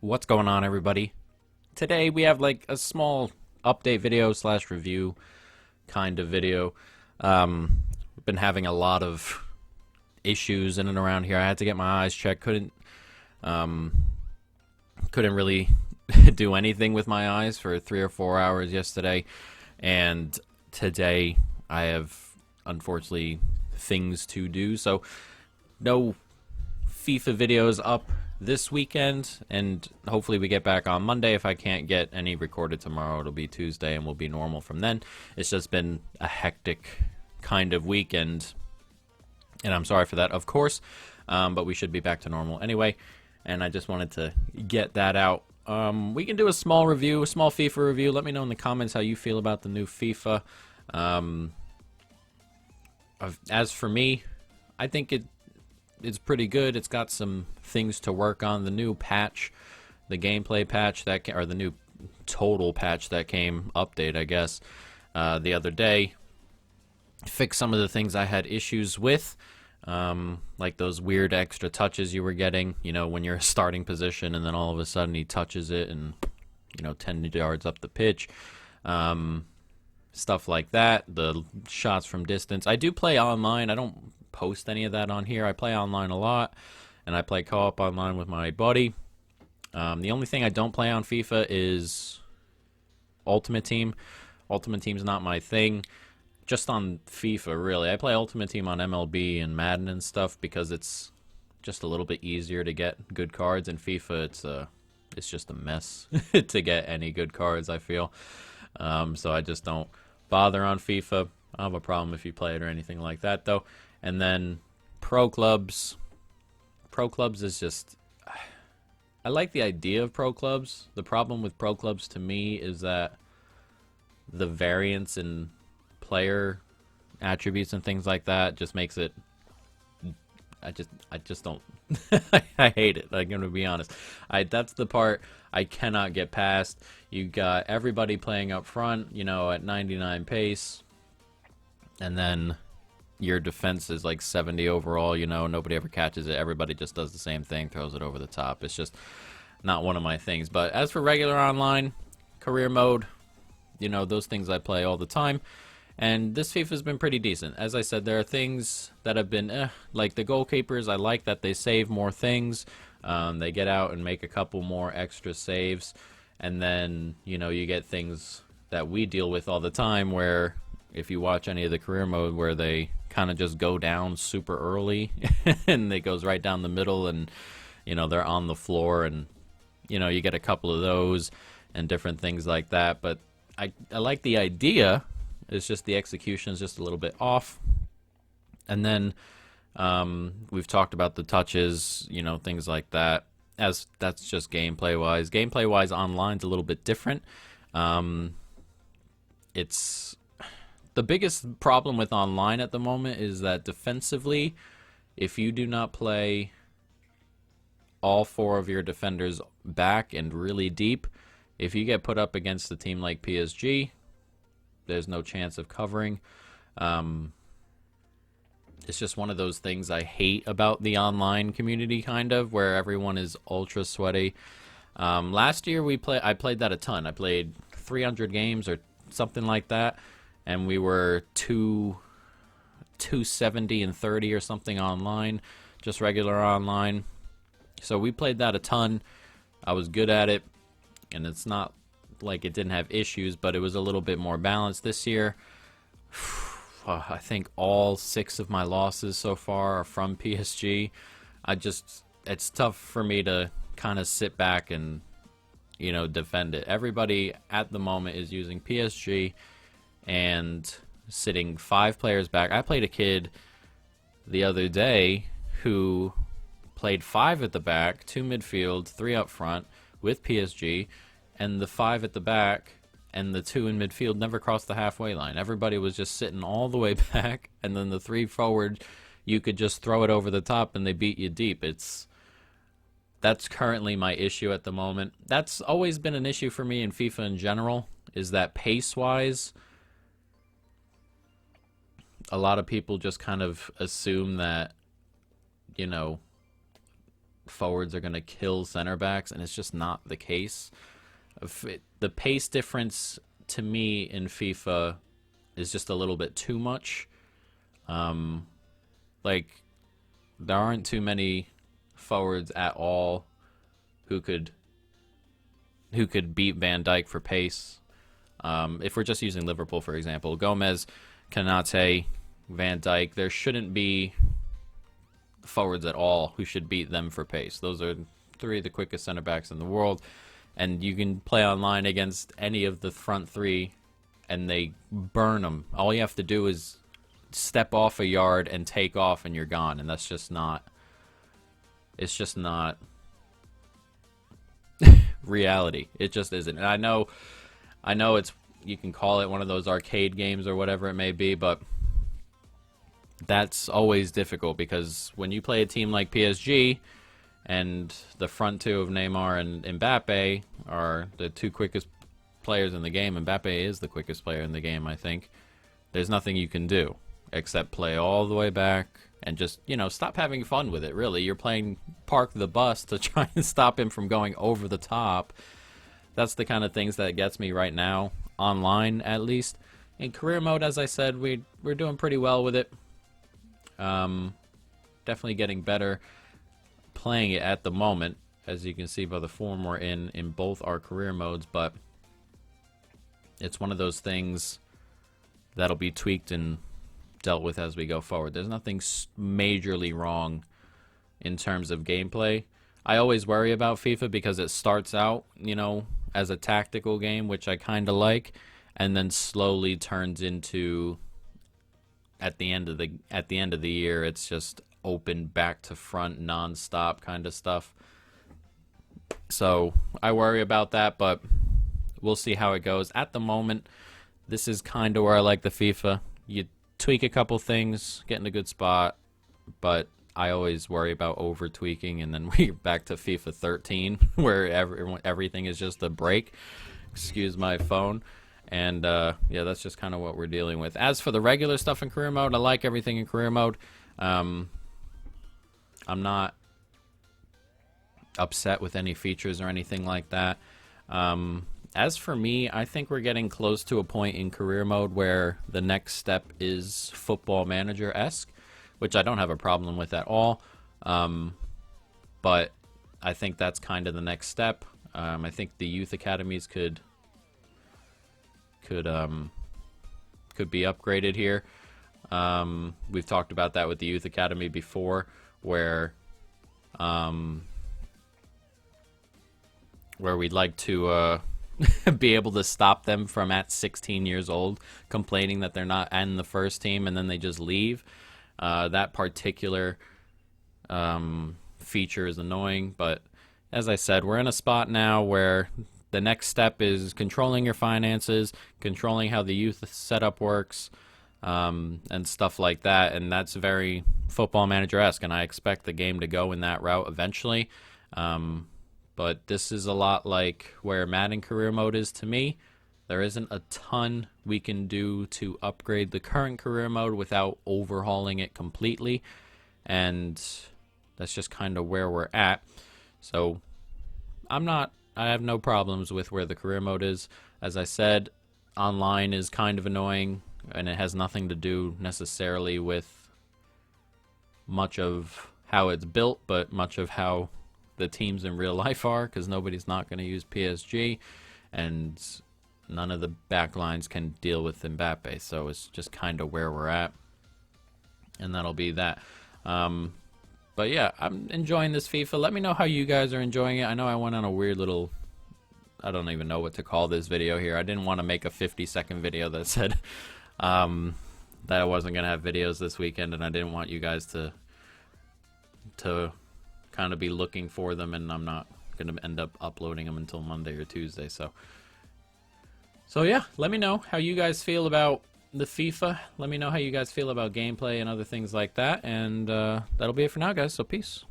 What's going on, everybody? Today we have like a small update video slash review kind of video. We've been having a lot of issues in and around here. I had to get my eyes checked. Couldn't really do anything with my eyes for 3 or 4 hours yesterday, and today I have unfortunately things to do. So no FIFA videos up this weekend, and hopefully we get back on Monday. If I can't get any recorded tomorrow, it'll be Tuesday and we'll be normal from then. It's just been a hectic kind of weekend, and I'm sorry for that, of course, but we should be back to normal anyway, and I just wanted to get that out. We can do a small review, a small FIFA review. Let me know in the comments how you feel about the new FIFA. As for me, I think it's pretty good. It's got some things to work on. The new patch, the gameplay patch or the new total patch that came, update I guess, the other day, fixed some of the things I had issues with, like those weird extra touches you were getting, you know, when you're starting position and then all of a sudden he touches it and, you know, 10 yards up the pitch. Stuff like that, the shots from distance. I do play online. I don't post any of that on here. I play online a lot, and I play co-op online with my buddy. The only thing I don't play on FIFA is Ultimate Team. Ultimate Team's not my thing. Just on FIFA, really. I play Ultimate Team on MLB and Madden and stuff because it's just a little bit easier to get good cards. In FIFA, it's just a mess to get any good cards, I feel. So I just don't bother on FIFA. I don't have a problem if you play it or anything like that, though. And then Pro Clubs. Pro Clubs is just... I like the idea of Pro Clubs. The problem with Pro Clubs to me is that the variance in player attributes and things like that just makes it... I just don't... I hate it. I'm going to be honest. That's the part I cannot get past. You got everybody playing up front, you know, at 99 pace. And then your defense is like 70 overall, you know, nobody ever catches it. Everybody just does the same thing, throws it over the top. It's just not one of my things. But as for regular online, career mode, you know, those things I play all the time. And this FIFA's been pretty decent. As I said, there are things that have been, like the goalkeepers. I like that they save more things. They get out and make a couple more extra saves. And then, you know, you get things that we deal with all the time where if you watch any of the career mode where they kind of just go down super early and it goes right down the middle and, you know, they're on the floor and, you know, you get a couple of those and different things like that. But I like the idea. It's just the execution is just a little bit off. And then we've talked about the touches, you know, things like that. As that's just gameplay-wise. Gameplay-wise, online's a little bit different. It's... The biggest problem with online at the moment is that defensively, if you do not play all 4 of your defenders back and really deep, if you get put up against a team like PSG, there's no chance of covering. It's just one of those things I hate about the online community, kind of, where everyone is ultra sweaty. Last year I played that a ton. I played 300 games or something like that. And we were 270 and 30 or something online, just regular online. So we played that a ton. I was good at it, and it's not like it didn't have issues, but it was a little bit more balanced this year. I think all 6 of my losses so far are from PSG. It's tough for me to kind of sit back and, you know, defend it. Everybody at the moment is using PSG and sitting 5 players back. I played a kid the other day who played 5 at the back, 2 midfield, 3 up front with PSG, and the 5 at the back and the 2 in midfield never crossed the halfway line. Everybody was just sitting all the way back, and then the 3 forward, you could just throw it over the top and they beat you deep. That's currently my issue at the moment. That's always been an issue for me in FIFA in general, is that pace-wise, a lot of people just kind of assume that, you know, forwards are going to kill center backs, and it's just not the case. The pace difference to me in FIFA is just a little bit too much. Like, there aren't too many forwards at all who could beat Van Dijk for pace. If we're just using Liverpool, for example, Gomez, Kanate, Van Dijk, there shouldn't be forwards at all who should beat them for pace. Those are three of the quickest center backs in the world, and you can play online against any of the front three, and they burn them. All you have to do is step off a yard and take off, and you're gone. And that's just not. It's just not reality. It just isn't. And I know it's, you can call it one of those arcade games or whatever it may be, but that's always difficult, because when you play a team like PSG and the front two of Neymar and Mbappe are the two quickest players in the game, Mbappe is the quickest player in the game, I think, there's nothing you can do except play all the way back and just, stop having fun with it, really. You're playing park the bus to try and stop him from going over the top. That's the kind of things that gets me right now, online at least. In career mode, as I said, we're doing pretty well with it. Definitely getting better playing it at the moment, as you can see by the form we're in both our career modes, but it's one of those things that'll be tweaked and dealt with as we go forward. There's nothing majorly wrong in terms of gameplay. I always worry about FIFA because it starts out, as a tactical game, which I kind of like, and then slowly turns into, at the end of the year, it's just open back to front non-stop kind of stuff. So I worry about that, but we'll see how it goes. At the moment, this is kind of where I like the FIFA. You tweak a couple things, get in a good spot, but I always worry about over tweaking, and then we're back to FIFA 13 where everything is just a break. Excuse my phone. And yeah, that's just kind of what we're dealing with. As for the regular stuff in career mode, I like everything in career mode. I'm not upset with any features or anything like that. As for me, I think we're getting close to a point in career mode where the next step is Football Manager-esque, which I don't have a problem with at all. But I think that's kind of the next step. I think the youth academies could be upgraded here. We've talked about that with the youth academy before, where we'd like to be able to stop them from at 16 years old complaining that they're not in the first team and then they just leave. That particular feature is annoying, but as I said, we're in a spot now where the next step is controlling your finances, controlling how the youth setup works, and stuff like that, and that's very Football Manager-esque, and I expect the game to go in that route eventually. But this is a lot like where Madden Career Mode is to me. There isn't a ton we can do to upgrade the current career mode without overhauling it completely, and that's just kind of where we're at. So I have no problems with where the career mode is. As I said, online is kind of annoying, and it has nothing to do necessarily with much of how it's built, but much of how the teams in real life are, because nobody's not going to use PSG, and none of the backlines can deal with Mbappe, so it's just kind of where we're at, and that'll be that. But yeah, I'm enjoying this FIFA. Let me know how you guys are enjoying it. I know I went on a weird little, I don't even know what to call this video here. I didn't want to make a 50-second video that said that I wasn't going to have videos this weekend, and I didn't want you guys to kind of be looking for them, and I'm not going to end up uploading them until Monday or Tuesday. So yeah, let me know how you guys feel about the FIFA. Let me know how you guys feel about gameplay and other things like that, and that'll be it for now, guys, so peace.